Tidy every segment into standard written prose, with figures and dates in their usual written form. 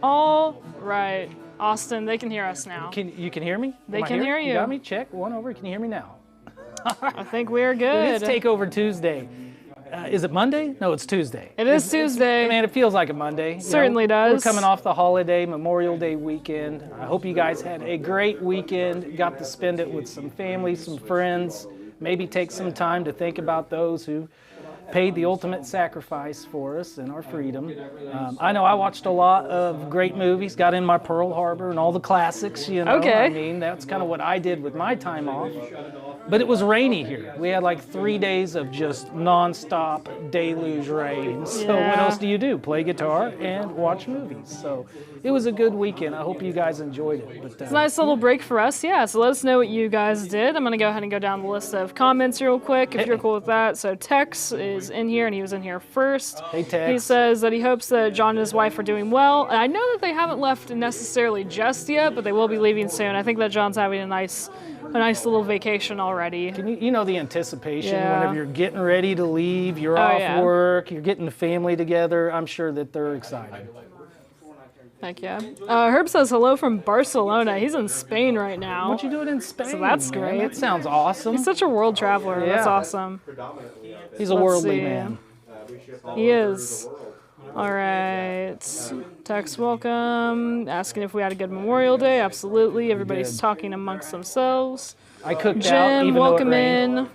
All right. Austin, they can hear us now. You can hear me? They can hear you. You got me? Check. One over. Can you hear me now? I think we're good. It's Takeover Tuesday. Is it Monday? No, it's Tuesday. It is Tuesday. Man, it feels like a Monday. Certainly does. We're coming off the holiday, Memorial Day weekend. I hope you guys had a great weekend, got to spend it with some family, some friends, maybe take some time to think about those who paid the ultimate sacrifice for us and our freedom. I know I watched a lot of great movies, got in my Pearl Harbor and all the classics, you know. Okay. I mean, that's kind of what I did with my time off. But it was rainy here. We had like 3 days of just non-stop deluge rain. So what else do you do? Play guitar and watch movies. So it was a good weekend. I hope you guys enjoyed it. But, it's a nice little break for us, yeah. So let us know what you guys did. I'm going to go ahead and go down the list of comments real quick, if you're cool with that. So Tex is in here, and he was in here first. Hey, Tex. He says that he hopes that John and his wife are doing well. And I know that they haven't left necessarily just yet, but they will be leaving soon. I think that John's having a nice little vacation already. You know the anticipation whenever you're getting ready to leave, you're off work, you're getting the family together. I'm sure that they're excited. Heck yeah. Herb says hello from Barcelona. He's in Spain right now. What you doing in Spain? So that's great. That sounds awesome. He's such a world traveler. Yeah. That's awesome. He's a worldly man. He is. All right. Tex, welcome. Asking if we had a good Memorial Day. Absolutely. Everybody's talking amongst themselves. I cooked Jim, out even welcome though it rained.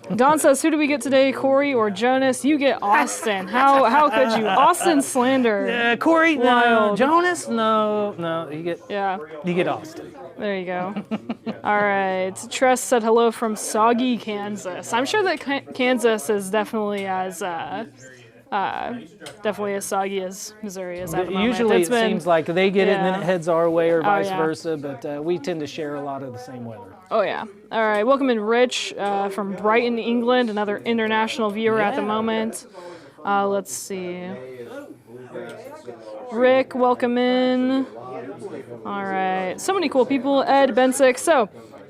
in. Don says, who do we get today, Corey or Jonas? You get Austin. How could you? Austin slander. Corey, no. Wild. Jonas, no. You get Austin. There you go. All right. Tress said hello from soggy Kansas. I'm sure that Kansas is definitely as soggy as Missouri is at the moment. Usually it seems like they get it and then it heads our way or vice versa, but we tend to share a lot of the same weather. Oh, yeah. All right. Welcome in Rich from Brighton, England, another international viewer at the moment. Let's see. Rick, welcome in. All right. So many cool people. Ed Bensick. So,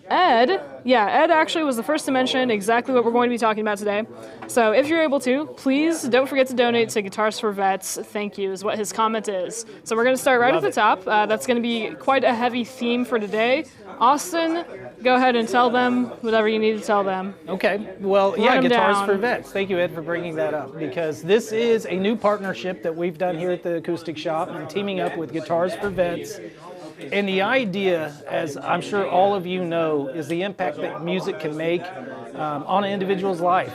Ed actually was the first to mention exactly what we're going to be talking about today. So if you're able to, please don't forget to donate to Guitars for Vets. Thank you is what his comment is. So we're going to start right at the top. That's going to be quite a heavy theme for today. Austin, go ahead and tell them whatever you need to tell them. Okay. Well, Guitars for Vets. Thank you, Ed, for bringing that up, because this is a new partnership that we've done here at the Acoustic Shop and teaming up with Guitars for Vets. And the idea, as I'm sure all of you know, is the impact that music can make on an individual's life.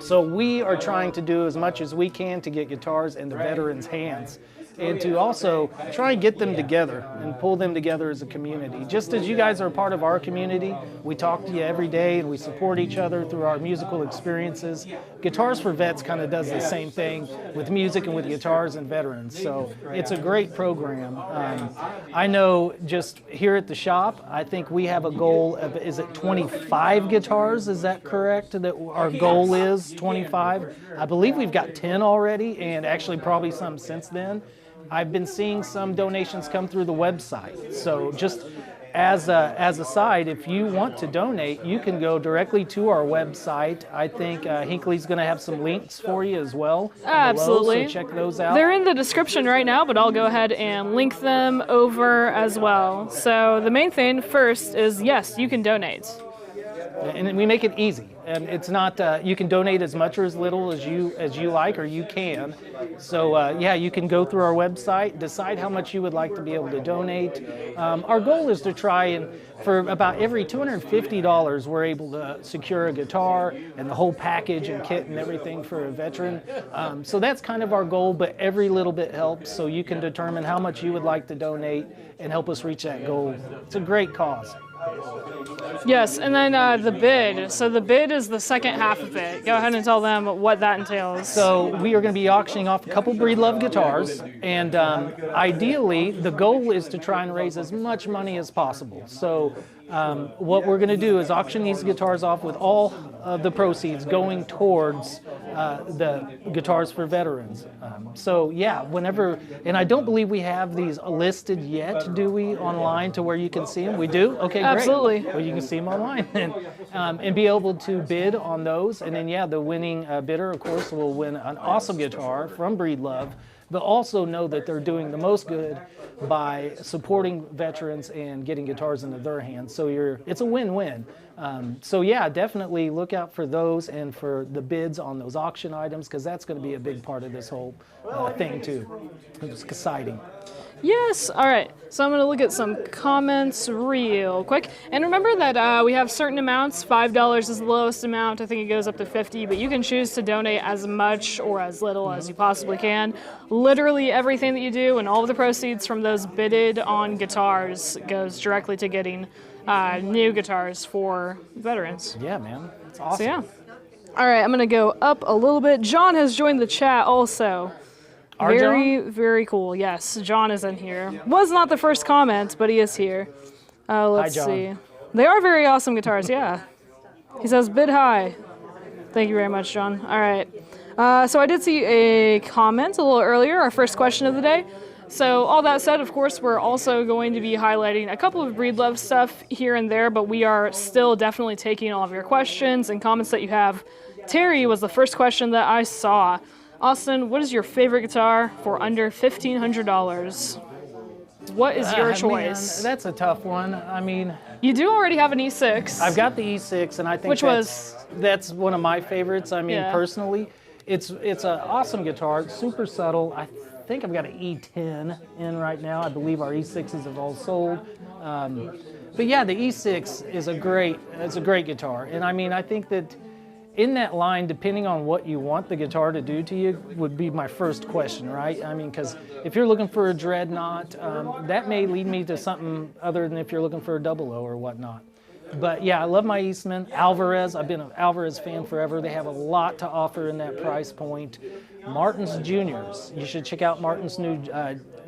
So we are trying to do as much as we can to get guitars in the veterans' hands, and to also try and get them together and pull them together as a community. Just as you guys are a part of our community, we talk to you every day and we support each other through our musical experiences. Guitars for Vets kind of does the same thing with music and with guitars and veterans. So it's a great program. I know just here at the shop, I think we have a goal of, is it 25 guitars? Is that correct? That our goal is 25? I believe we've got 10 already, and actually probably some since then. I've been seeing some donations come through the website. So just as a side, if you want to donate, you can go directly to our website. I think Hinckley's going to have some links for you as well. Absolutely. Below, so check those out. They're in the description right now, but I'll go ahead and link them over as well. So the main thing first is, yes, you can donate. And we make it easy. And it's not, you can donate as much or as little as you like, or you can. So you can go through our website, decide how much you would like to be able to donate. Our goal is to try and, for about every $250, we're able to secure a guitar and the whole package and kit and everything for a veteran. So that's kind of our goal, but every little bit helps, so you can determine how much you would like to donate and help us reach that goal. It's a great cause. Yes, and then the bid. So the bid is the second half of it. Go ahead and tell them what that entails. So we are going to be auctioning off a couple Breedlove guitars, and ideally the goal is to try and raise as much money as possible. So what we're going to do is auction these guitars off with all of the proceeds going towards the Guitars for Veterans. Whenever, and I don't believe we have these listed yet, do we, online to where you can see them? We do? Okay, great. Absolutely. Well, you can see them online and be able to bid on those. And then, the winning bidder, of course, will win an awesome guitar from Breedlove but also know that they're doing the most good by supporting veterans and getting guitars into their hands. So it's a win-win. So yeah, definitely look out for those and for the bids on those auction items, because that's going to be a big part of this whole thing too. It's exciting. Yes. All right. So I'm going to look at some comments real quick. And remember that we have certain amounts. $5 is the lowest amount. I think it goes up to $50, but you can choose to donate as much or as little as you possibly can. Literally everything that you do and all of the proceeds from those bidded on guitars goes directly to getting new guitars for veterans. Yeah, man. It's awesome. So yeah. All right. I'm going to go up a little bit. John has joined the chat also. Very cool. Yes, John is in here. Was not the first comment, but he is here. Let's see. They are very awesome guitars, yeah. He says bid high. Thank you very much, John. All right. So I did see a comment a little earlier, our first question of the day. So all that said, of course, we're also going to be highlighting a couple of Breedlove stuff here and there, but we are still definitely taking all of your questions and comments that you have. Terry was the first question that I saw. Austin, what is your favorite guitar for under $1,500? What is your choice? Man, that's a tough one. I mean, you do already have an E6. I've got the E6, and I think that's one of my favorites. I mean, personally, it's an awesome guitar, super subtle. I think I've got an E10 in right now. I believe our E6s have all sold. But yeah, the E6 is a great guitar, and I mean, I think that in that line, depending on what you want the guitar to do to you, would be my first question, right? I mean, because if you're looking for a dreadnought, that may lead me to something other than if you're looking for a 00 or whatnot. But yeah, I love my Eastman. Alvarez, I've been an Alvarez fan forever. They have a lot to offer in that price point. Martin's Juniors, you should check out Martin's new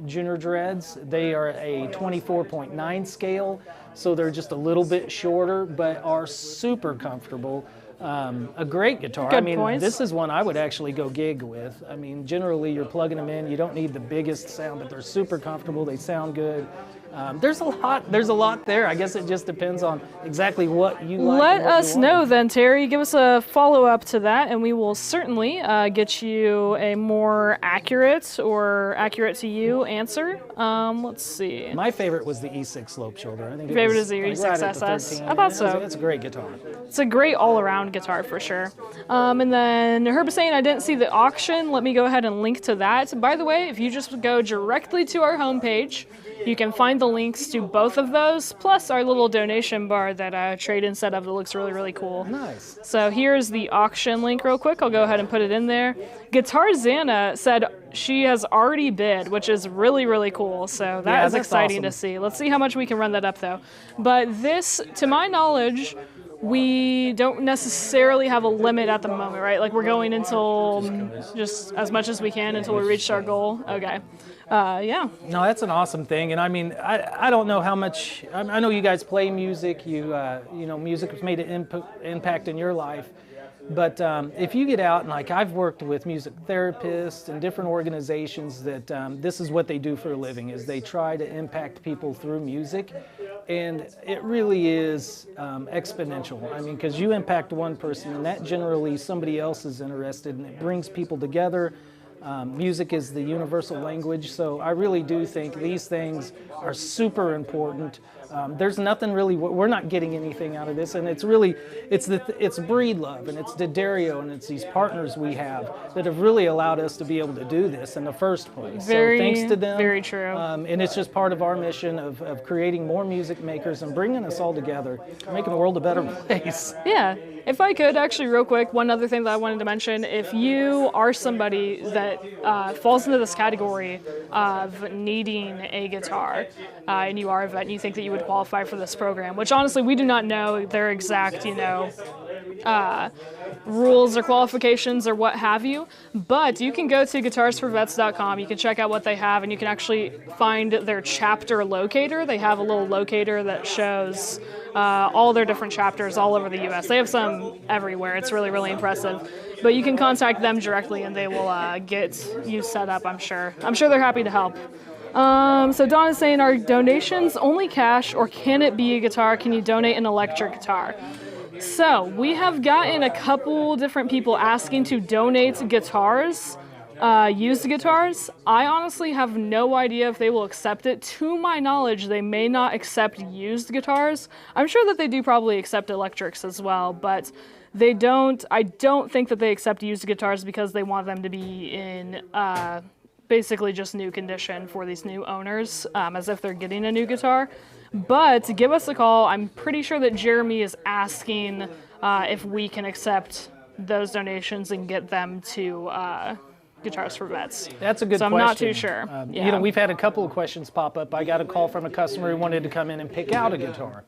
Junior Dreads. They are a 24.9 scale, so they're just a little bit shorter, but are super comfortable. A great guitar. Good points. This is one I would actually go gig with. I mean, generally you're plugging them in. You don't need the biggest sound, but they're super comfortable. They sound good. There's a lot there. I guess it just depends on exactly what you like. Let us know then, Terry. Give us a follow-up to that, and we will certainly get you a more accurate to you answer. Let's see. My favorite was the E6 slope shoulder. I think favorite is the E6 SS. I thought so. It's a great guitar. It's a great all-around guitar for sure. And then Herb is saying, I didn't see the auction. Let me go ahead and link to that. By the way, if you just go directly to our homepage, you can find the links to both of those, plus our little donation bar that Trade-In set up that looks really, really cool. Nice. So here's the auction link real quick. I'll go ahead and put it in there. Guitar Xana said she has already bid, which is really, really cool. So that is exciting to see. Let's see how much we can run that up, though. But this, to my knowledge, we don't necessarily have a limit at the moment, right? Like we're going until just as much as we can until we reach our goal. Okay. Yeah. No, that's an awesome thing, and I mean, I don't know how much. I know you guys play music. You know, music has made an impact in your life. But if you get out and like I've worked with music therapists and different organizations that this is what they do for a living is they try to impact people through music, and it really is exponential. I mean, because you impact one person and that generally somebody else is interested, and it brings people together. Music is the universal language, so I really do think these things are super important. There's nothing really, we're not getting anything out of this, and it's really, it's Breedlove, and it's D'Addario, and it's these partners we have that have really allowed us to be able to do this in the first place. So thanks to them. Very true. And it's just part of our mission of creating more music makers and bringing us all together, making the world a better place. Yeah. If I could, actually, real quick, one other thing that I wanted to mention, if you are somebody that falls into this category of needing a guitar, and you are a vet and you think that you would qualify for this program, which honestly, we do not know their exact, rules or qualifications or what have you, but you can go to guitarsforvets.com, you can check out what they have, and you can actually find their chapter locator. They have a little locator that shows all their different chapters all over the U.S. They have some everywhere. It's really, really impressive. But you can contact them directly and they will get you set up, I'm sure. I'm sure they're happy to help. So Don is saying, are donations only cash or can it be a guitar? Can you donate an electric guitar? So we have gotten a couple different people asking to donate guitars. Used guitars, I honestly have no idea if they will accept it. To my knowledge, they may not accept used guitars. I'm sure that they do probably accept electrics as well, but they don't. I don't think that they accept used guitars because they want them to be in basically just new condition for these new owners, as if they're getting a new guitar. But give us a call. I'm pretty sure that Jeremy is asking if we can accept those donations and get them to Guitars for Vets. That's a good question. So I'm not too sure. You know, we've had a couple of questions pop up. I got a call from a customer who wanted to come in and pick out a guitar.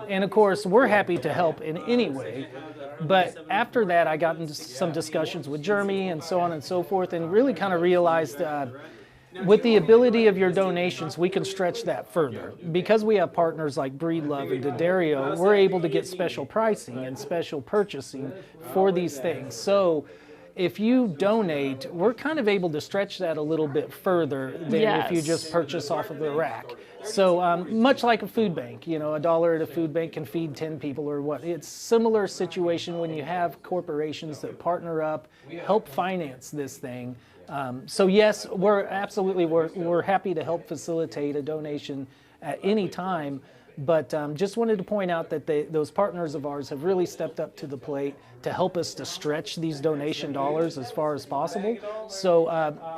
And of course, we're happy to help in any way. But after that, I got into some discussions with Jeremy and so on and so forth, and really kind of realized with the ability of your donations, we can stretch that further. Because we have partners like Breedlove and D'Addario, we're able to get special pricing and special purchasing for these things. So if you donate, we're kind of able to stretch that a little bit further than if you just purchase off of the rack. So much like a food bank, you know, $1 at a food bank can feed 10 people or what. It's similar situation when you have corporations that partner up, help finance this thing. So yes, we're happy to help facilitate a donation at any time. But just wanted to point out that those partners of ours have really stepped up to the plate to help us to stretch these donation dollars as far as possible. So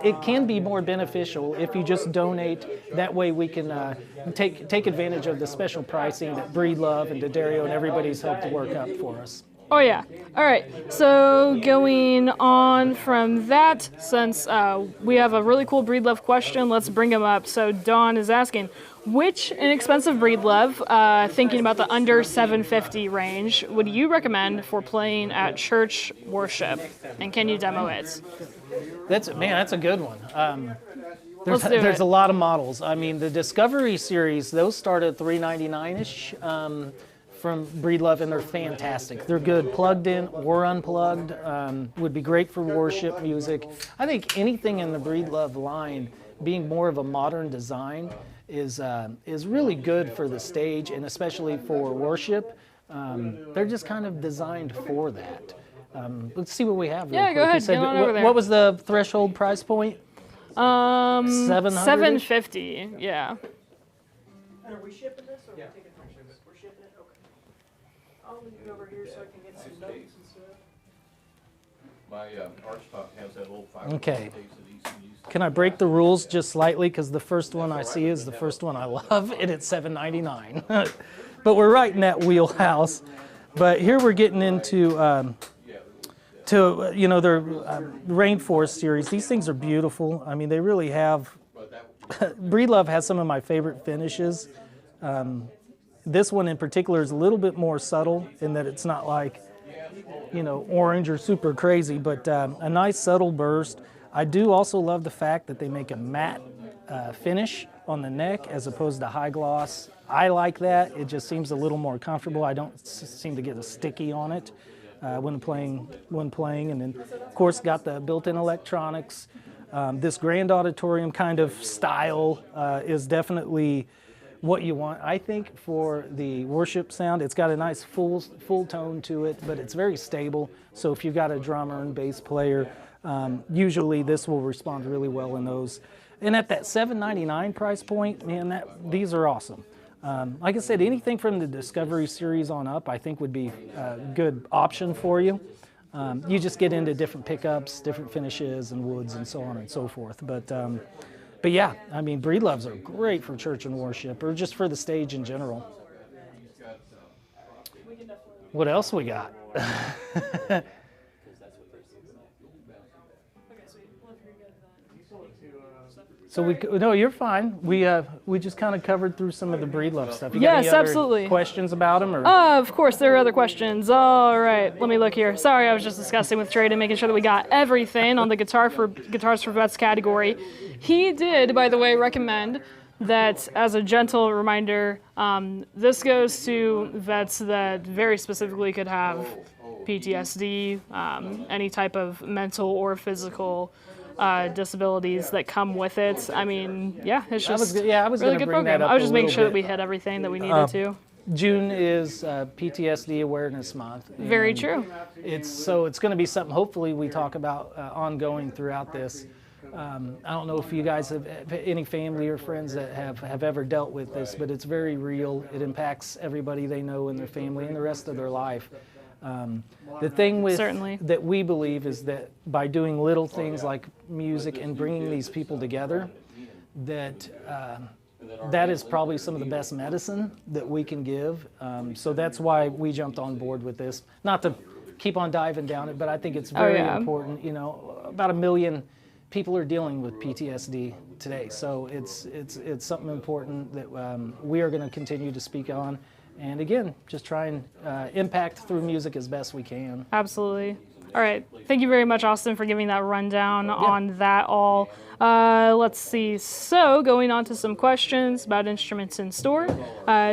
it can be more beneficial if you just donate. That way we can take advantage of the special pricing that Breedlove and D'Addario and everybody's helped work up for us. Oh yeah. All right. So going on from that, since we have a really cool Breedlove question, let's bring him up. So Dawn is asking, which inexpensive Breedlove, thinking about the under $750 range, would you recommend for playing at church worship? And can you demo it? That's a good one. There's a lot of models. I mean, the Discovery series, those start at $399-ish. From Breedlove, and they're fantastic. They're good plugged in or unplugged, would be great for worship music. I think anything in the Breedlove line being more of a modern design is really good for the stage, and especially for worship. They're just kind of designed for that. Let's see what we have. Yeah, go ahead. Get on over there. What was the threshold price point? $750. Yeah. And are we shipping this, or are we taking pictures? We're shipping it? Okay. I'll leave it over here so I can get some notes and stuff. My archtop has that little fiber. Okay. Can I break the rules just slightly? Because the first one I see is the first one I love, and it's $799. But we're right in that wheelhouse. But here we're getting into you know, their Rainforest series. These things are beautiful. I mean, they really have. Breedlove has some of my favorite finishes. This one in particular is a little bit more subtle in that it's not like, you know, orange or super crazy, but a nice subtle burst. I do also love the fact that they make a matte finish on the neck as opposed to high gloss. I like that. It just seems a little more comfortable. I don't seem to get a sticky on it when playing. And then, of course, got the built-in electronics. This grand auditorium kind of style is definitely what you want, I think, for the worship sound. It's got a nice full tone to it, but it's very stable. So if you've got a drummer and bass player, usually this will respond really well in those. And at that $799 price point, man, these are awesome. Like I said, anything from the Discovery series on up, I think would be a good option for you. You just get into different pickups, different finishes and woods and so on and so forth. But yeah, I mean, Breedloves are great for church and worship, or just for the stage in general. What else we got? So no, you're fine. We just kind of covered through some of the Breedlove stuff. You got any other absolutely. questions about them? Or? Of course, there are other questions. All right, let me look here. Sorry, I was just discussing with Trade and making sure that we got everything on the Guitars for Vets category. He did, by the way, recommend that, as a gentle reminder, this goes to vets that very specifically could have PTSD, any type of mental or physical disabilities that come with it. I mean, yeah, it's just I was really going to good bring program. that up. I was just making sure that we hit everything that we needed to. June is PTSD Awareness Month. Very and true. It's going to be something hopefully we talk about ongoing throughout this. I don't know if you guys have any family or friends that have ever dealt with this, but it's very real. It impacts everybody they know in their family and the rest of their life. The thing that we believe is that by doing little things like music and bringing these people together, that is probably some of the best medicine that we can give. So that's why we jumped on board with this. Not to keep on diving down it, but I think it's very important. You know, about 1 million people are dealing with PTSD today. So it's something important that we are going to continue to speak on. And again, just try and impact through music as best we can. Absolutely. All right. Thank you very much, Austin, for giving that rundown on that all. Let's see. So going on to some questions about instruments in store.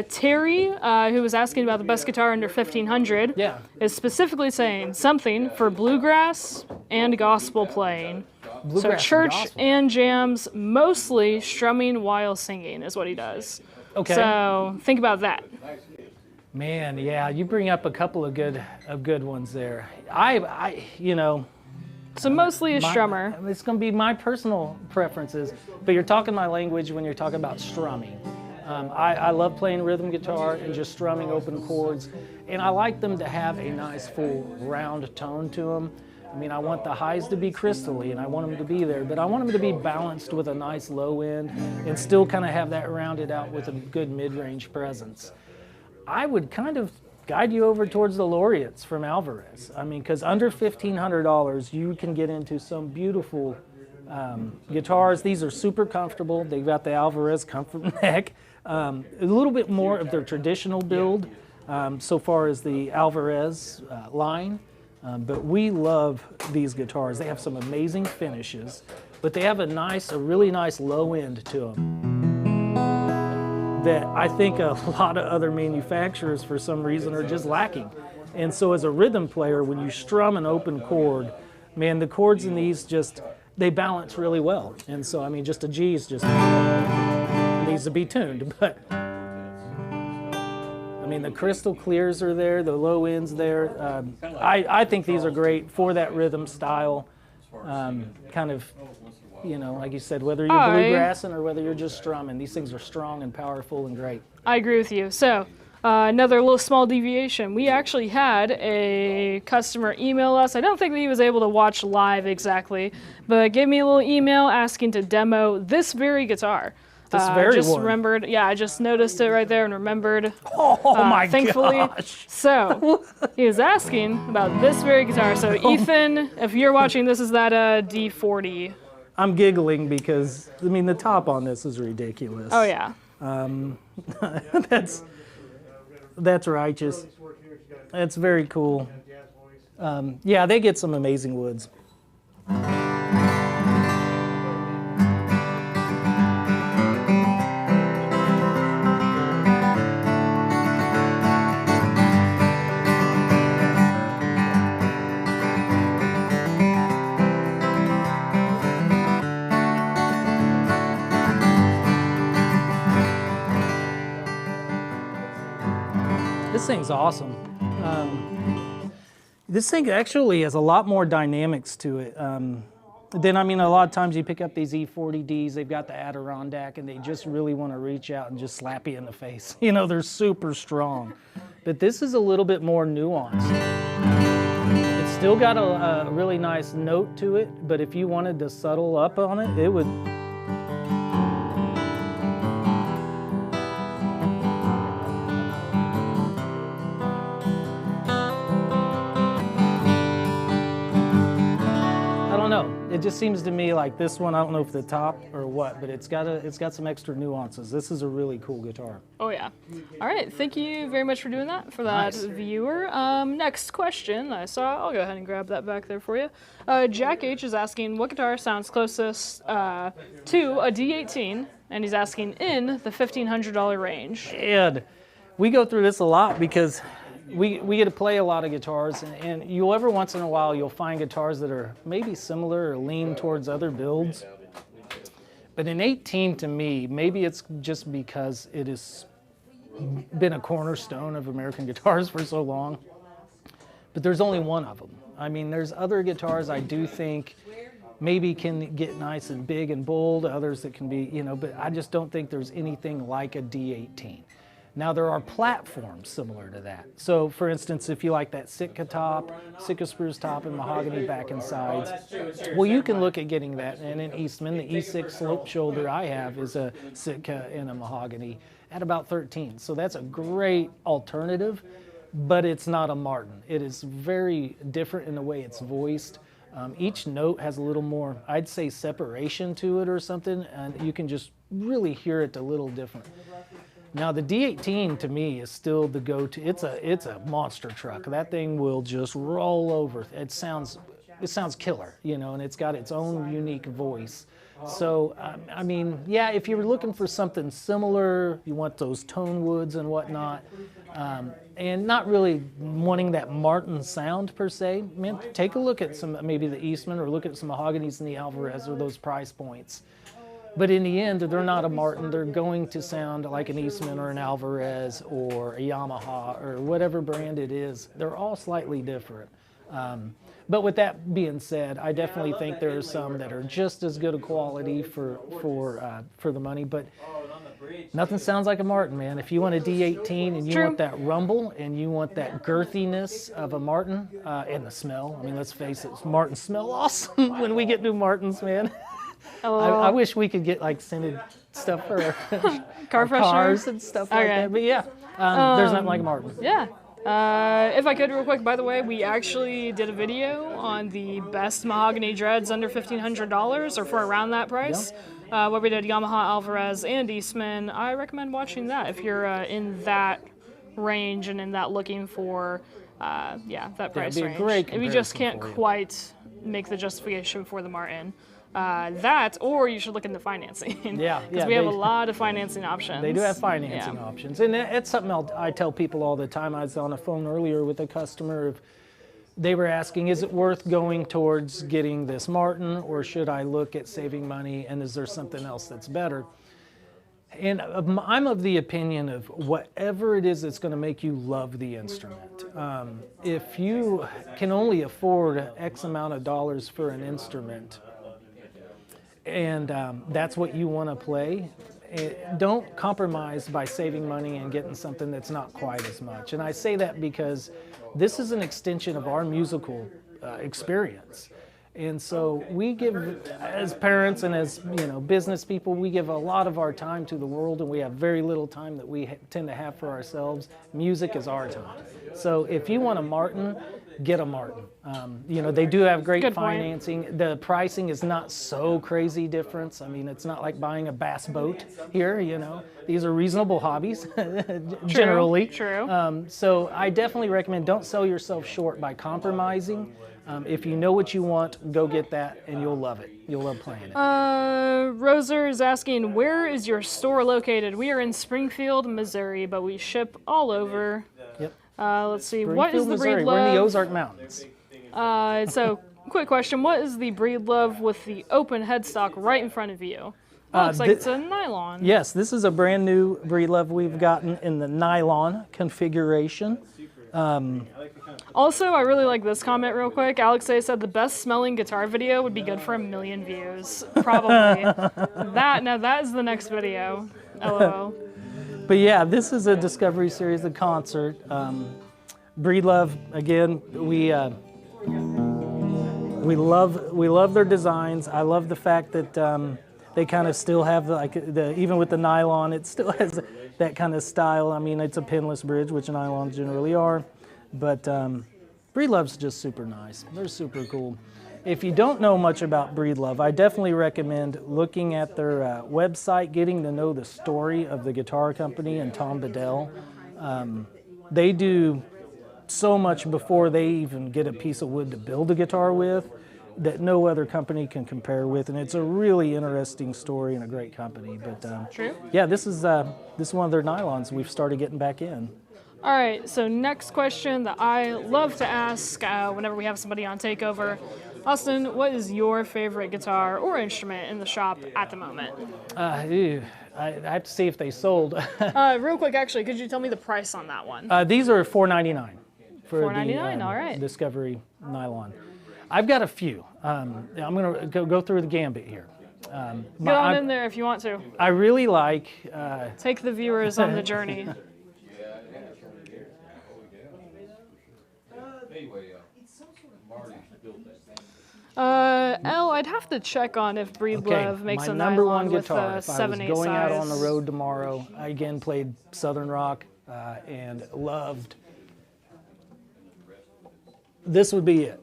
Terry, who was asking about the best guitar under 1500, is specifically saying something for bluegrass and gospel playing. Bluegrass so church and jams, mostly strumming while singing is what he does. Okay. So think about that. Man, yeah, you bring up a couple of good ones there. I you know. So mostly a strummer. It's going to be my personal preferences, but you're talking my language when you're talking about strumming. I love playing rhythm guitar and just strumming open chords, and I like them to have a nice full round tone to them. I mean, I want the highs to be crystally, and I want them to be there, but I want them to be balanced with a nice low end and still kind of have that rounded out with a good mid-range presence. I would kind of guide you over towards the Laureates from Alvarez. I mean, because under $1,500, you can get into some beautiful guitars. These are super comfortable. They've got the Alvarez comfort neck. A little bit more of their traditional build so far as the Alvarez line. But we love these guitars. They have some amazing finishes, but they have a really nice low end to them that I think a lot of other manufacturers for some reason are just lacking. And so as a rhythm player, when you strum an open chord, man, the chords in these they balance really well. And so, I mean, just a G is just needs to be tuned, but I mean, the crystal clears are there, the low ends there. I think these are great for that rhythm style, kind of, you know, like you said, whether you're bluegrassing or whether you're just strumming, these things are strong and powerful and great. I agree with you. So another little small deviation. We actually had a customer email us. I don't think that he was able to watch live exactly, but gave me a little email asking to demo this very guitar. Remembered, I just noticed it right there and remembered. Oh my thankfully. gosh. So he was asking about this very guitar. So Ethan, if you're watching, this is that D40. I'm giggling because, I mean, the top on this is ridiculous. Oh yeah. That's righteous. That's very cool. Yeah, they get some amazing woods. This thing's awesome. This thing actually has a lot more dynamics to it. Then, I mean, a lot of times you pick up these E40Ds, they've got the Adirondack, and they just really want to reach out and just slap you in the face. You know, they're super strong. But this is a little bit more nuanced. It's still got a really nice note to it, but if you wanted to subtle up on it, it would... It just seems to me like this one, I don't know if the top or what, but it's got some extra nuances. This is a really cool guitar. Oh yeah. All right, thank you very much for doing that for that viewer. Next question I saw, I'll go ahead and grab that back there for you. Jack H is asking what guitar sounds closest to a D18, and he's asking in the $1,500 range. And we go through this a lot because we get to play a lot of guitars, and you'll every once in a while you'll find guitars that are maybe similar or lean towards other builds. But an 18 to me, maybe it's just because it is been a cornerstone of American guitars for so long. But there's only one of them. I mean, there's other guitars I do think maybe can get nice and big and bold, others that can be, but I just don't think there's anything like a D18. Now, there are platforms similar to that. So, for instance, if you like that Sitka top, Sitka spruce top and mahogany back and sides, well, you can look at getting that. And in Eastman, the E6 slope shoulder I have is a Sitka and a mahogany at about 13. So that's a great alternative, but it's not a Martin. It is very different in the way it's voiced. Each note has a little more, I'd say, separation to it or something, and you can just really hear it a little different. Now, the D18 to me is still the go-to. It's a monster truck. That thing will just roll over. It sounds killer, and it's got its own unique voice. So, I mean, yeah, if you're looking for something similar, you want those Tonewoods and whatnot, and not really wanting that Martin sound per se, man, take a look at maybe the Eastman, or look at some mahoganies in the Alvarez, or those price points. But in the end, they're not a Martin. They're going to sound like an Eastman or an Alvarez or a Yamaha or whatever brand it is. They're all slightly different. But with that being said, I definitely think there are some that are just as good a quality for the money. But nothing sounds like a Martin, man. If you want a D18 and you want that rumble and you want that girthiness of a Martin, and the smell. I mean, let's face it, Martins smell awesome when we get new Martins, man. I wish we could get like scented stuff for our cars and stuff like that. But yeah, there's nothing like a Martin. Yeah. If I could real quick, by the way, we actually did a video on the best mahogany dreads under $1,500 or for around that price. Where we did Yamaha, Alvarez, and Eastman. I recommend watching that if you're in that range and in that looking for, that price range. Great if you just can't quite make the justification for the Martin. That, or you should look into financing. Because we have a lot of financing options. They do have financing options. And it's something I tell people all the time. I was on the phone earlier with a customer. They were asking, is it worth going towards getting this Martin, or should I look at saving money, and is there something else that's better? And I'm of the opinion of whatever it is that's going to make you love the instrument. If you can only afford X amount of dollars for an instrument, and that's what you want to play, don't compromise by saving money and getting something that's not quite as much. And I say that because this is an extension of our musical experience. And so we give, as parents and as business people, we give a lot of our time to the world, and we have very little time that we tend to have for ourselves. Music is our time. So if you want a Martin, get a Martin. They do have great financing. The pricing is not so crazy difference. I mean, it's not like buying a bass boat here, These are reasonable hobbies, generally. True. So I definitely recommend don't sell yourself short by compromising. If you know what you want, go get that, and you'll love it. You'll love playing it. Roser is asking, where is your store located? We are in Springfield, Missouri, but we ship all over. Yep. Let's see. What is the Missouri. Breedlove? We're in the Ozark Mountains. So, quick question. What is the Breedlove with the open headstock right in front of you? Looks like it's a nylon. Yes, this is a brand new Breedlove we've gotten in the nylon configuration. Also, I really like this comment real quick. Alexei said the best smelling guitar video would be good for 1 million views. Probably. That is the next video. LOL. But yeah, this is a Discovery Series, a concert. Breedlove, again, we love their designs. I love the fact that they kind of still have even with the nylon, it still has that kind of style. I mean, it's a pinless bridge, which nylons generally are, but Breedlove's just super nice. They're super cool. If you don't know much about Breedlove, I definitely recommend looking at their website, getting to know the story of the guitar company and Tom Bedell. They do so much before they even get a piece of wood to build a guitar with that no other company can compare with, and it's a really interesting story and a great company. But True. Yeah, this is one of their nylons we've started getting back in. All right, so next question that I love to ask whenever we have somebody on Takeover. Austin, what is your favorite guitar or instrument in the shop at the moment? I have to see if they sold. Real quick, actually, could you tell me the price on that one? These are $4.99 for $4.99, the all right. Discovery nylon. I've got a few. I'm going to go through the gambit here. Get on in there if you want to. I really like... Take the viewers on the journey. Anyway, Marty built that. I'd have to check on if Breedlove makes my a number nylon one with guitar. a If I 7/8 was going size. out on the road tomorrow, I again played Southern rock and loved. This would be it.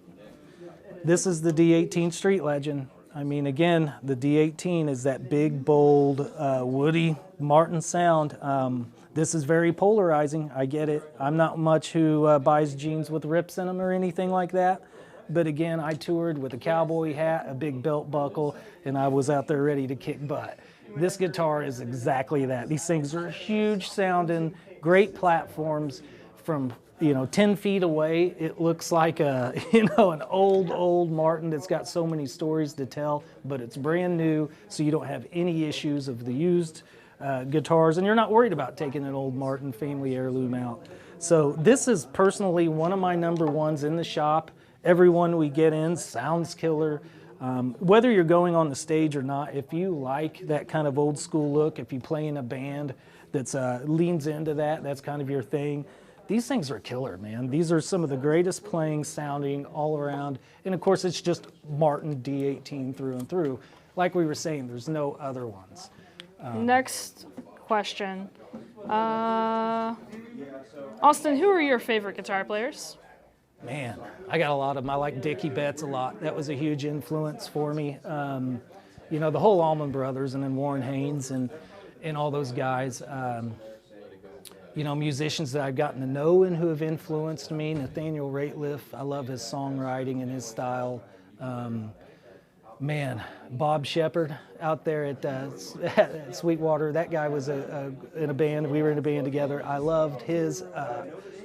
This is the D18 Street Legend. I mean, again, the D18 is that big, bold, woody Martin sound. This is very polarizing. I get it. I'm not much who buys jeans with rips in them or anything like that. But again, I toured with a cowboy hat, a big belt buckle, and I was out there ready to kick butt. This guitar is exactly that. These things are huge sounding, great platforms. From 10 feet away, it looks like an old Martin that's got so many stories to tell, but it's brand new, so you don't have any issues of the used guitars, and you're not worried about taking an old Martin family heirloom out. So this is personally one of my number ones in the shop. Every one we get in sounds killer. Whether you're going on the stage or not, if you like that kind of old school look, if you play in a band that's leans into that, that's kind of your thing, these things are killer, man. These are some of the greatest playing, sounding all around. And of course, it's just Martin D18 through and through. Like we were saying, there's no other ones. Next question. Austin, who are your favorite guitar players? Man, I got a lot of them. I like Dickie Betts a lot. That was a huge influence for me. The whole Allman Brothers and then Warren Haynes and all those guys. Musicians that I've gotten to know and who have influenced me. Nathaniel Rateliff, I love his songwriting and his style. Bob Shepard out there at Sweetwater, that guy was in a band. We were in a band together. I loved his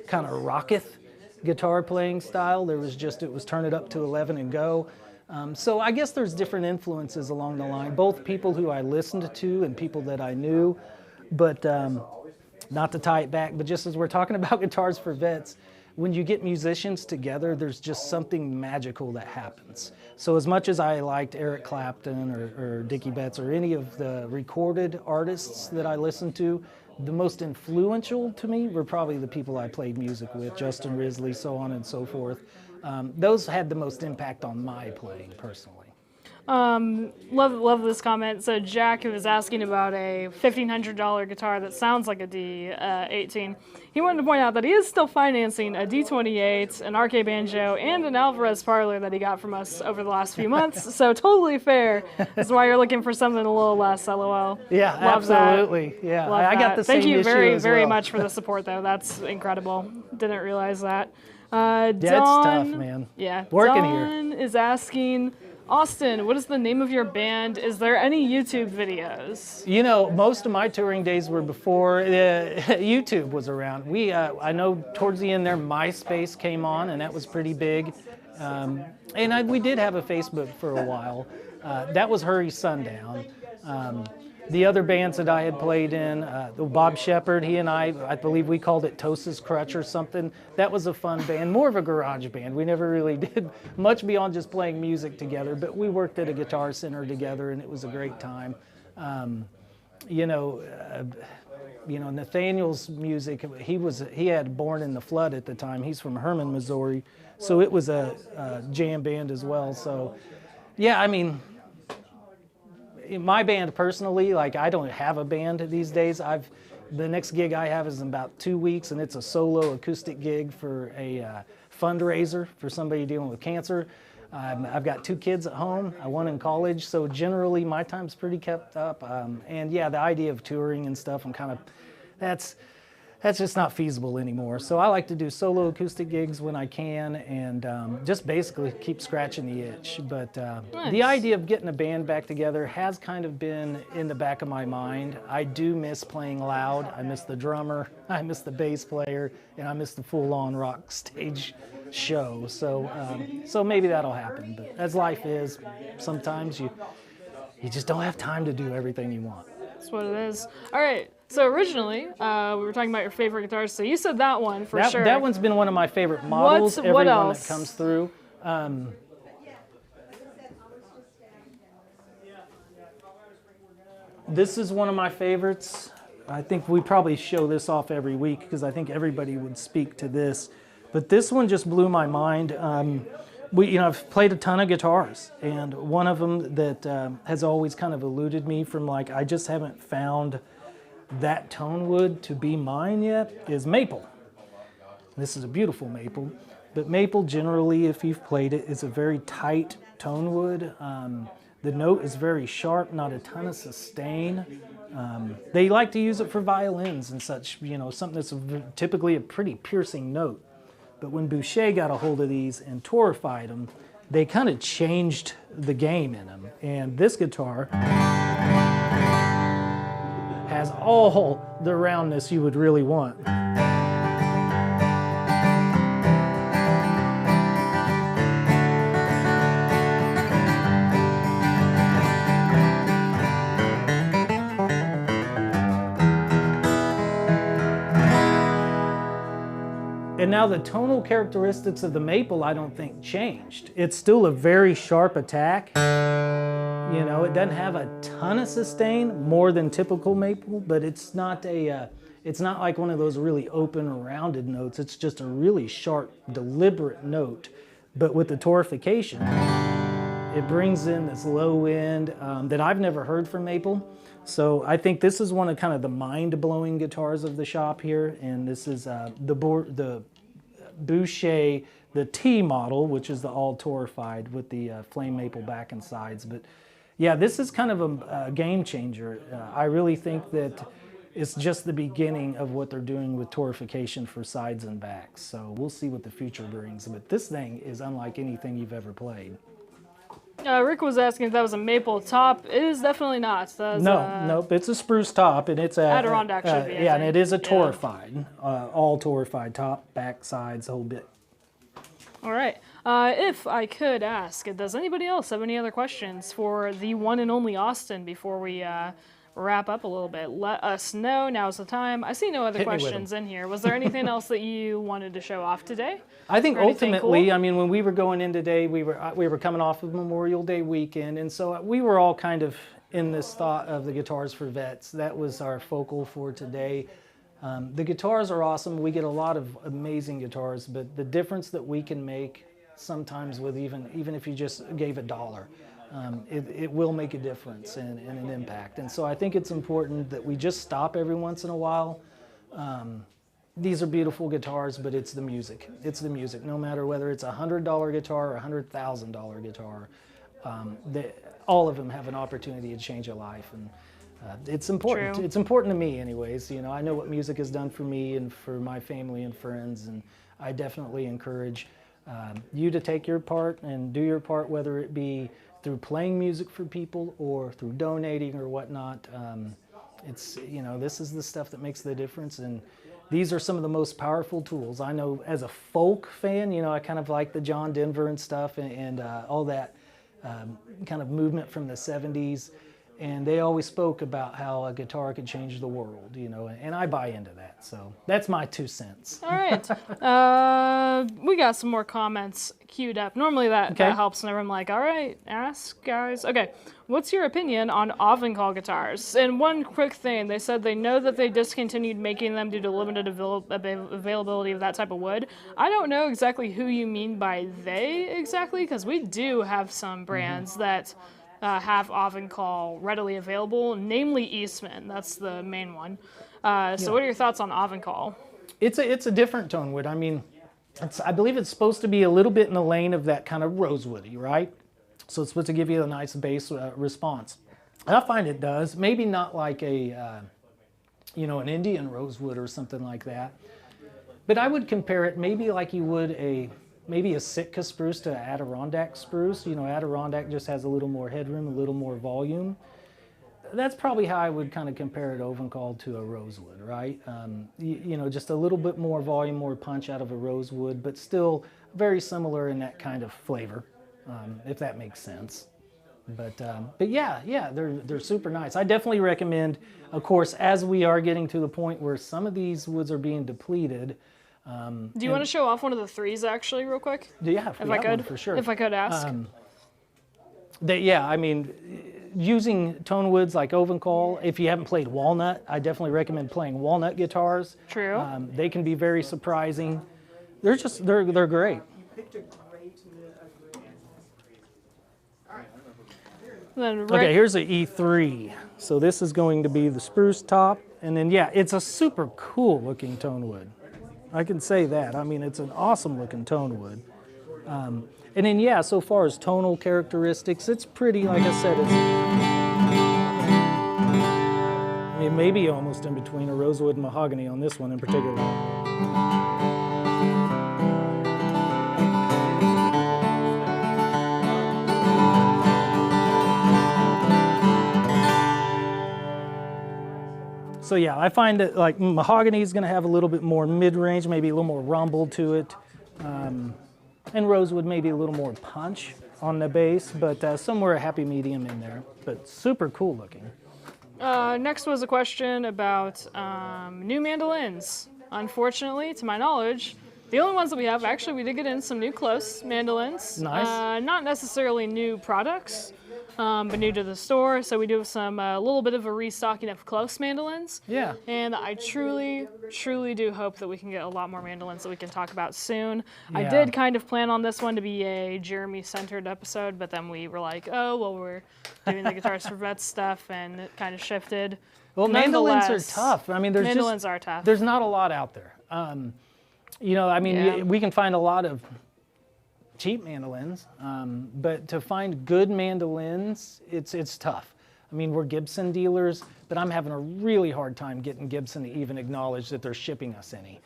kind of rocketh guitar playing style. It was turn it up to 11 and go. So I guess there's different influences along the line, both people who I listened to and people that I knew. But not to tie it back, but just as we're talking about guitars for vets, when you get musicians together, there's just something magical that happens. So as much as I liked Eric Clapton or Dickie Betts or any of the recorded artists that I listened to, the most influential to me were probably the people I played music with, Justin Risley, so on and so forth. Those had the most impact on my playing personally. Love this comment. So Jack, who was asking about a $1,500 guitar that sounds like a D18, he wanted to point out that he is still financing a D28, an RK Banjo, and an Alvarez Parlor that he got from us over the last few months. So totally fair. That's why you're looking for something a little less, LOL. Yeah, Love absolutely. That. Yeah, Love I got the same Thank you issue very, as very well. much for the support, though. That's incredible. Didn't realize that. Yeah, it's Dawn, tough, man. Yeah, Working Dawn is asking, Austin, what is the name of your band? Is there any YouTube videos? Most of my touring days were before YouTube was around. I know towards the end there, MySpace came on, and that was pretty big. We did have a Facebook for a while. That was Hurry Sundown. The other bands that I had played in, Bob Shepard, he and I believe we called it Tosa's Crutch or something. That was a fun band, more of a garage band. We never really did much beyond just playing music together, but we worked at a guitar center together, and it was a great time. Nathaniel's music, he had Born in the Flood at the time. He's from Herman, Missouri, so it was a jam band as well. So, yeah, I mean, my band personally, I don't have a band these days. The next gig I have is in about 2 weeks, and it's a solo acoustic gig for a fundraiser for somebody dealing with cancer. I've got 2 kids at home, one in college, so generally my time's pretty kept up. And yeah, the idea of touring and stuff, that's just not feasible anymore. So I like to do solo acoustic gigs when I can, and just basically keep scratching the itch. But Nice. The idea of getting a band back together has kind of been in the back of my mind. I do miss playing loud. I miss the drummer, I miss the bass player, and I miss the full-on rock stage show. So maybe that'll happen. But as life is, sometimes you just don't have time to do everything you want. That's what it is. All right. So originally, we were talking about your favorite guitars. So you said that one for sure. That one's been one of my favorite models. What every else? one that comes through. This is one of my favorites. I think we probably show this off every week because I think everybody would speak to this. But this one just blew my mind. I've played a ton of guitars, and one of them that has always kind of eluded me from like, I just haven't found that Tonewood to be mine yet, is maple. This is a beautiful maple, but maple generally, if you've played it, is a very tight Tonewood. The note is very sharp, not a ton of sustain. They like to use it for violins and such, something that's typically a pretty piercing note. But when Boucher got a hold of these and torified them, they kind of changed the game in them. And this guitar has all the roundness you would really want. And now the tonal characteristics of the maple, I don't think changed. It's still a very sharp attack. It doesn't have a ton of sustain, more than typical maple, but it's not like one of those really open, rounded notes. It's just a really sharp, deliberate note. But with the torification, it brings in this low end that I've never heard from maple. So I think this is one of kind of the mind-blowing guitars of the shop here, and this is the Boucher, the T model, which is the all torified with the flame maple back and sides. But yeah, this is kind of a game changer. I really think that it's just the beginning of what they're doing with torification for sides and backs. So we'll see what the future brings. But this thing is unlike anything you've ever played. Rick was asking if that was a maple top. It is definitely not. Nope. It's a spruce top, and it's a Adirondack should be. And it is a torified, all torified top, back, sides, the whole bit. All right. If I could ask, does anybody else have any other questions for the one and only Austin before we wrap up a little bit? Let us know. Now's the time. I see no other questions in here. Was there anything else that you wanted to show off today? I think ultimately, cool? When we were going in today, we were coming off of Memorial Day weekend, and so we were all kind of in this thought of the guitars for vets. That was our focal for today. The guitars are awesome. We get a lot of amazing guitars, but the difference that we can make sometimes with even if you just gave $1, it will make a difference and an impact. And so I think it's important that we just stop every once in a while. These are beautiful guitars, but it's the music. It's the music. No matter whether it's a $100 guitar or a $100,000 guitar, all of them have an opportunity to change a life, and it's important. True. It's important to me, anyways. I know what music has done for me and for my family and friends, and I definitely encourage you to take your part and do your part, whether it be through playing music for people or through donating or whatnot. This is the stuff that makes the difference, and these are some of the most powerful tools. I know as a folk fan, I kind of like the John Denver and stuff and all that kind of movement from the 70s. And they always spoke about how a guitar could change the world, and I buy into that. So that's my 2 cents. All right. We got some more comments queued up. Normally that helps whenever I'm like, all right, ask guys. Okay, what's your opinion on Ovencall guitars? And one quick thing, they said they know that they discontinued making them due to limited availability of that type of wood. I don't know exactly who you mean by they exactly, because we do have some brands that have Ovencall readily available, namely Eastman. That's the main one. So what are your thoughts on Ovencall? It's a different Tonewood. I believe it's supposed to be a little bit in the lane of that kind of rosewoody, right? So it's supposed to give you a nice bass response. I find it does. Maybe not like an Indian rosewood or something like that. But I would compare it maybe like you would maybe a Sitka spruce to Adirondack spruce. Adirondack just has a little more headroom, a little more volume. That's probably how I would kind of compare it, Ovencall to a rosewood, right? Just a little bit more volume, more punch out of a rosewood, but still very similar in that kind of flavor, if that makes sense. But yeah, they're super nice. I definitely recommend, of course, as we are getting to the point where some of these woods are being depleted. Do you want to show off one of the threes actually, real quick? Yeah, If I could, for sure. If I could ask. I mean, using Tonewoods like Ovencall, if you haven't played walnut, I definitely recommend playing walnut guitars. True. They can be very surprising. They're great. You picked a great Then Okay, here's an E3. So this is going to be the spruce top, and then it's a super cool looking Tonewood. I can say that. I mean, it's an awesome looking Tonewood. And then so far as tonal characteristics, it's pretty, like I said, it may be almost in between a rosewood and mahogany on this one in particular. So I find that like mahogany is going to have a little bit more mid-range, maybe a little more rumble to it. And rosewood maybe a little more punch on the bass, but somewhere a happy medium in there. But super cool looking. Next was a question about new mandolins. Unfortunately, to my knowledge, the only ones that we have, actually we did get in some new close mandolins. Nice. Not necessarily new products, but new to the store. So we do have a little bit of a restocking of close mandolins. Yeah. And I truly do hope that we can get a lot more mandolins that we can talk about soon. I Yeah. did kind of plan on this one to be a Jeremy-centered episode, but then we were like, oh, well, we're doing the Guitars for Vets stuff, and it kind of shifted. Well, mandolins are Nonetheless, tough. I mean, mandolins are tough. There's not a lot out there. We can find a lot of cheap mandolins, but to find good mandolins, it's tough. I mean, we're Gibson dealers, but I'm having a really hard time getting Gibson to even acknowledge that they're shipping us any.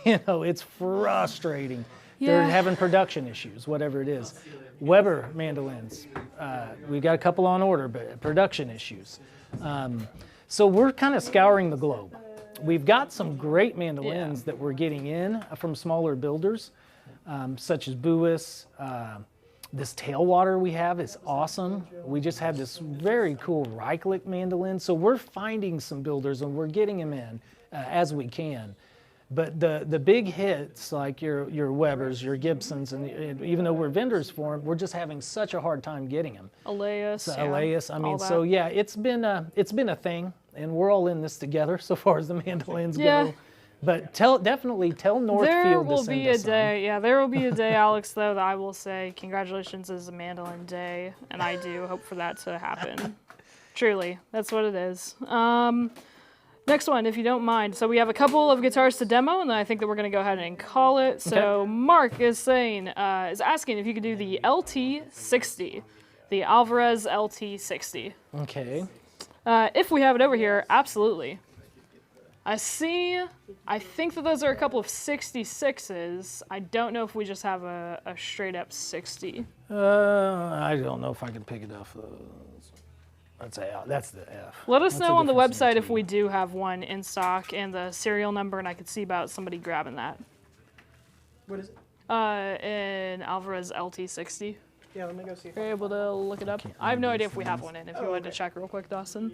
It's frustrating. They're having production issues, whatever it is. Weber mandolins, we've got a couple on order, but production issues. So we're kind of scouring the globe. We've got some great mandolins that we're getting in from smaller builders, such as Buis. This Tailwater we have is awesome. We just had this very cool Reichlich mandolin. So we're finding some builders and we're getting them in as we can. But the big hits like your Webers, your Gibsons, and even though we're vendors for them, we're just having such a hard time getting them. Elias. Elias. I mean, so it's been a thing, and we're all in this together so far as the mandolins go. But definitely tell Northfield there to will send be us a day. There will be a day, Alex, though, that I will say congratulations is a mandolin day, and I do hope for that to happen. Truly, that's what it is. Next one, if you don't mind. So we have a couple of guitars to demo, and then I think that we're going to go ahead and call it. So Mark is asking if you could do the LT60, the Alvarez LT60. Okay. If we have it over here, absolutely. I think that those are a couple of 66s. I don't know if we just have a straight up 60. I don't know if I can pick it up. That's the F. Let us What's know on the difference website in if we do have one in stock and the serial number, and I could see about somebody grabbing that. What is it? An Alvarez LT60. Yeah, let me go see if You're able to look it up? I have no idea if we have one in. If you wanted to check real quick, Dawson.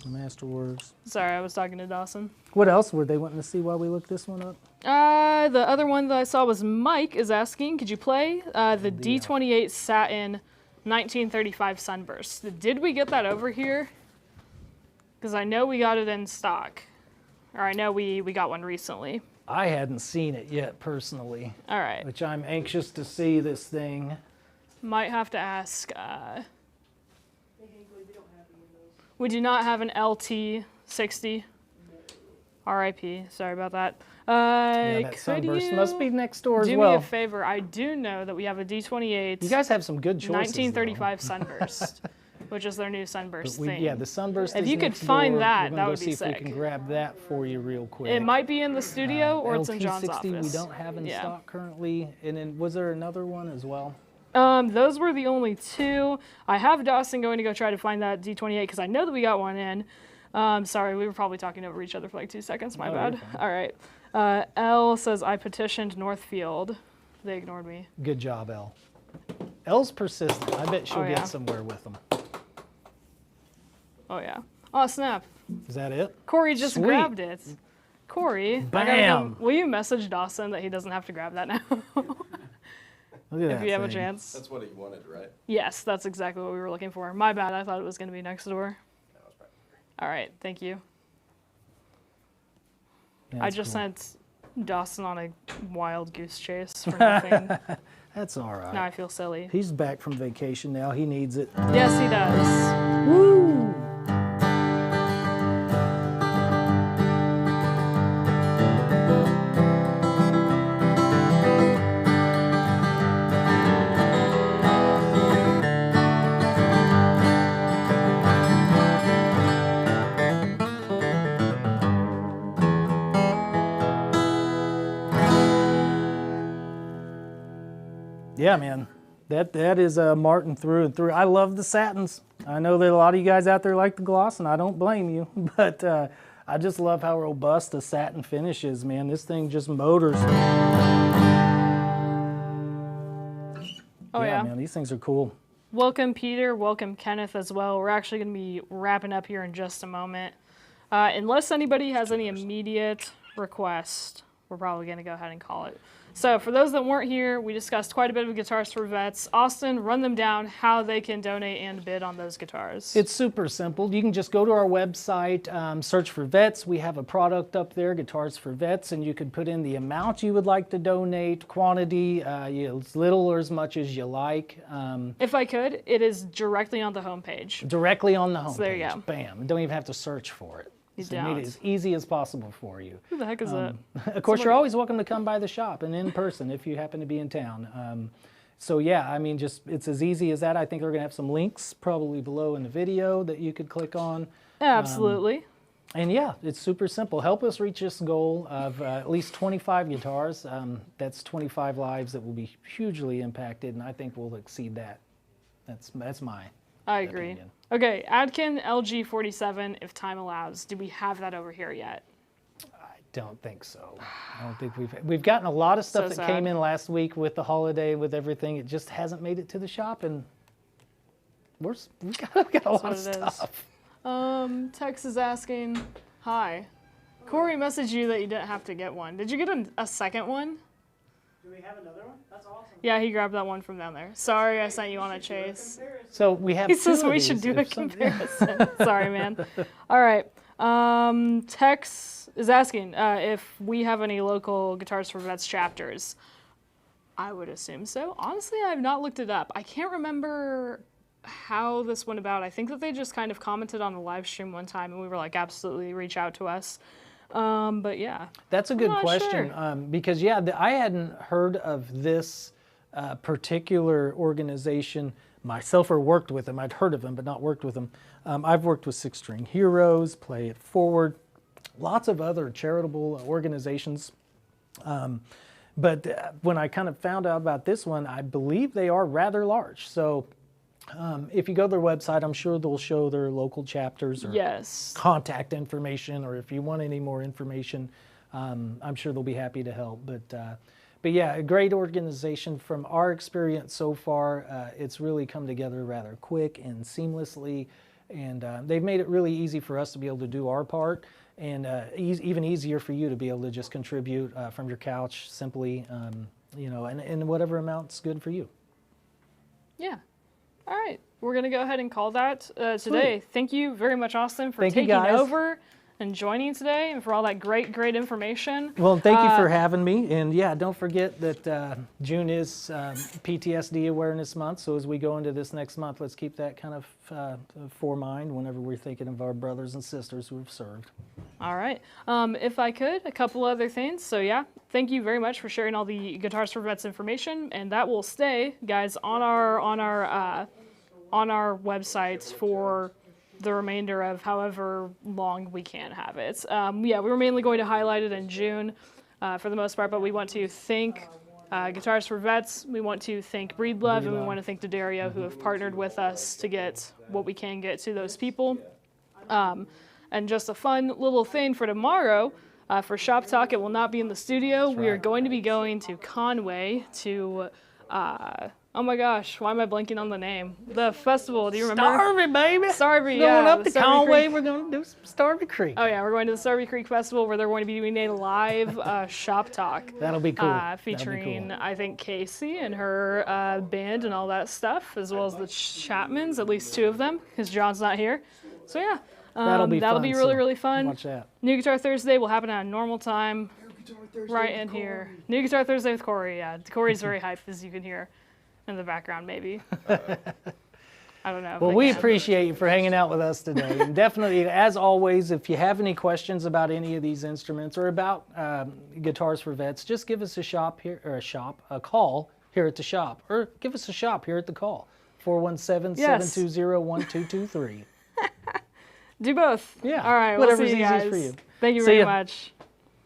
Masterworks. Sorry, I was talking to Dawson. What else were they wanting to see while we look this one up? The other one that I saw was Mike is asking, could you play the D28 Satin 1935 Sunburst? Did we get that over here? Because I know we got it in stock. Or I know we got one recently. I hadn't seen it yet personally. All right. Which I'm anxious to see this thing. Might have to ask. We do not have an LT60. RIP. Sorry about that. That Sunburst must be next door as do well. me a favor? I do know that we have a D28. You guys have some good choices. 1935 Sunburst, which is their new Sunburst thing. Yeah, the Sunburst. If is you could next find door. that, We're that gonna would go be see sick. if we can grab that for you real quick. It might be in the studio or it's in John's LT60 office. we don't have in stock currently. And then was there another one as well? Those were the only two. I have Dawson going to go try to find that D28 because I know that we got one in. Sorry, we were probably talking over each other for like 2 seconds. My bad. All right. L says, I petitioned Northfield. They ignored me. Good job, Elle. Elle's persistent. I bet she'll get somewhere with them. Oh, yeah. Oh, snap. Is that it? Corey just Sweet. grabbed it. Corey, Bam. will you message Dawson that he doesn't have to grab that now? Look at if that you have a thing. chance. That's what he wanted, right? Yes, that's exactly what we were looking for. My bad, I thought it was going to be next door. All right, thank you. Yeah, I that's just cool. sent Dawson on a wild goose chase for nothing. That's all right. Now I feel silly. He's back from vacation now. He needs it. Yes, he does. Woo! Yeah, man. That is Martin through and through. I love the satins. I know that a lot of you guys out there like the gloss, and I don't blame you. But I just love how robust the satin finish is, man. This thing just motors. Oh, yeah. Man, these things are cool. Welcome, Peter. Welcome, Kenneth, as well. We're actually going to be wrapping up here in just a moment. Unless anybody has any immediate request, we're probably going to go ahead and call it. So for those that weren't here, we discussed quite a bit of Guitars for Vets. Austin, run them down how they can donate and bid on those guitars. It's super simple. You can just go to our website, search for Vets. We have a product up there, Guitars for Vets, and you can put in the amount you would like to donate, quantity, as little or as much as you like. If I could, it is directly on the homepage. Directly on the homepage. So there you go. Bam. You don't even have to search for it. You So made it don't. as easy as possible for you. Who the heck is that? Of course, you're always welcome to come by the shop and in person if you happen to be in town. So yeah, I mean, just it's as easy as that. I think we're gonna have some links probably below in the video that you could click on. Absolutely. And yeah, it's super simple. Help us reach this goal of at least 25 guitars. That's 25 lives that will be hugely impacted, and I think we'll exceed that. That's my I agree. opinion. Okay, Adkin LG47, if time allows. Do we have that over here yet? I don't think so. I don't think we've gotten a lot of stuff So that came sad. in last week with the holiday, with everything. It just hasn't made it to the shop, and we've got a lot of what it is. stuff. Tex is asking, hi. Corey messaged you that you didn't have to get one. Did you get a second one? Do we have another one? That's awesome. Yeah, he grabbed that one from down there. Sorry, I sent you on a chase. So we have. He two says of we these should do if a some- comparison. Sorry, man. All right. Tex is asking if we have any local Guitars for Vets chapters. I would assume so. Honestly, I have not looked it up. I can't remember how this went about. I think that they just kind of commented on the live stream one time, and we were like, absolutely, reach out to us. But yeah. That's a good Not question sure. because yeah, I hadn't heard of this particular organization myself or worked with them. I'd heard of them, but not worked with them. I've worked with Six String Heroes, Play It Forward, lots of other charitable organizations. But when I kind of found out about this one, I believe they are rather large. So if you go to their website, I'm sure they'll show their local chapters or Yes. contact information, or if you want any more information, I'm sure they'll be happy to help. But yeah, a great organization. From our experience so far, it's really come together rather quick and seamlessly, and they've made it really easy for us to be able to do our part, and even easier for you to be able to just contribute from your couch simply, and whatever amount's good for you. Yeah. All right. We're going to go ahead and call that today. Thank you very much, Austin, for Thank you, taking guys. over and joining today and for all that great information. Well, thank you for having me. And yeah, don't forget that June is PTSD Awareness Month. So as we go into this next month, let's keep that kind of for mind whenever we're thinking of our brothers and sisters who have served. All right. If I could, a couple other things. So yeah, thank you very much for sharing all the Guitars for Vets information, and that will stay, guys, on our websites for the remainder of however long we can have it. Yeah, we were mainly going to highlight it in June for the most part, but we want to thank Guitars for Vets, we want to thank Breedlove, and we want to thank D'Addario, who have partnered with us to get what we can get to those people. And just a fun little thing for tomorrow, for Shop Talk, it will not be in the studio. We are going to be going to Conway to Oh my gosh, why am I blanking on the name? The festival, do you remember? Starvey, baby. Starvey, Going yeah. up to Starvey Conway, Creek. we're going to do some Starvey Creek. Oh yeah, we're going to the Starvey Creek Festival where they're going to be doing a live shop talk. That'll be cool. Featuring, That'll be I think, Casey and her band and all that stuff, as well as the Chapmans, at least 2 of them, because John's not here. So yeah, That'll be fun, really, so really fun. Watch that. New Guitar Thursday will happen at a normal time, right in here. New Guitar Thursday with Corey, yeah. Corey's very hyped, as you can hear in the background, maybe. I don't know. Well, we appreciate you for hanging out with us today. And definitely, as always, if you have any questions about any of these instruments or about Guitars for Vets, just give us a call here at the shop, or give us a shop here at the call, 417-720-1223. Do both. Yeah. All right. Whatever's we'll see you easiest guys. for you. Thank you See very ya. much.